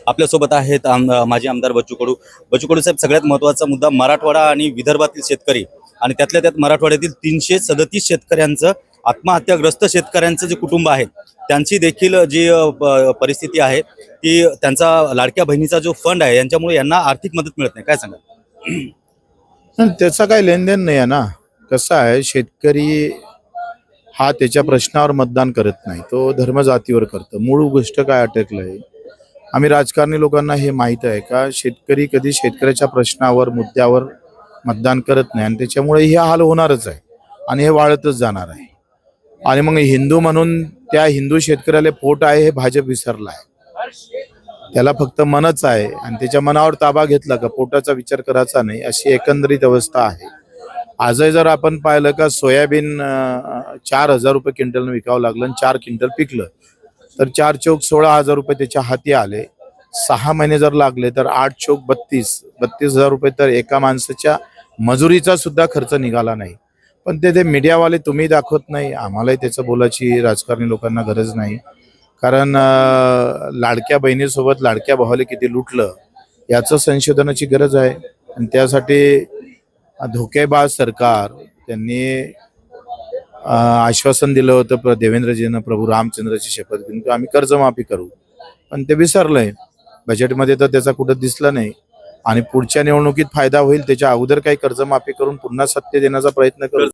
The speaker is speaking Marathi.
आपल्यासोबत आहेत माजी आमदार बच्चू कडू. बच्चू कडू साहेब, सगळ्यात महत्त्वाचा मुद्दा मराठवाडा आणि विदर्भातील शेतकरी आणि त्यातल्या त्यात मराठवाड्यातील 337 शेतकऱ्यांचं, आत्महत्याग्रस्त शेतकऱ्यांचं जे कुटुंब आहे त्यांची देखील जी परिस्थिती आहे ती, त्यांचा लाडक्या बहिणीचा जो फंड आहे यांच्यामुळे यांना आर्थिक मदत मिळत नाही. काय सांगा? त्याचा काही लेनदेन नाही आहे ना. कसं आहे, शेतकरी हा त्याच्या प्रश्नावर मतदान करत नाही, तो धर्म जातीवर करतो. मूळ गोष्ट काय अटकलंय, आम्ही राजकारणी लोकांना हे माहीत आहे का, शेतकरी कधी शेतकऱ्याच्या प्रश्नावर मुद्द्यावर मतदान करत नाही आणि त्याच्यामुळे हे हाल होणारच आहे आणि हे वाढतच जाणार आहे. आणि मग हिंदू म्हणून त्या हिंदू शेतकऱ्याला पोट आहे हे भाजप विसरला आहे. त्याला फक्त मनच आहे आणि त्याच्या मनावर ताबा घेतला का पोटाचा विचार करायचा नाही, अशी एकंदरीत अवस्था आहे. आजही जर आपण पाहिलं का सोयाबीन 4,000 रुपये क्विंटलनं विकावं लागलं आणि 4 क्विंटल पिकलं तर 4 चौक 16,000 रुपये त्याच्या हाती आले. 6 महिने जर लागले तर 8 चौक 32,000 रुपये तर एका माणसाच्या मजुरीचा सुद्धा खर्च निघाला नाही. पण ते मीडियावाले तुम्ही दाखवत नाही, आम्हालाही त्याचं बोलायची राजकारणी लोकांना गरज नाही. कारण लाडक्या बहिणीसोबत लाडक्या भावाला किती लुटलं याचं संशोधनाची गरज आहे. आणि त्यासाठी धोकेबाज सरकार, त्यांनी आश्वासन दिलं होतं देवेंद्रजीनं, प्रभू रामचंद्राची शपथ घेऊन की आम्ही कर्जमाफी करू, पण ते विसरलंय. बजेटमध्ये तर त्याचा कुठं दिसलं नाही. आणि पुढच्या निवडणुकीत फायदा होईल त्याच्या अगोदर काही कर्जमाफी करून पुन्हा सत्य देण्याचा प्रयत्न करू.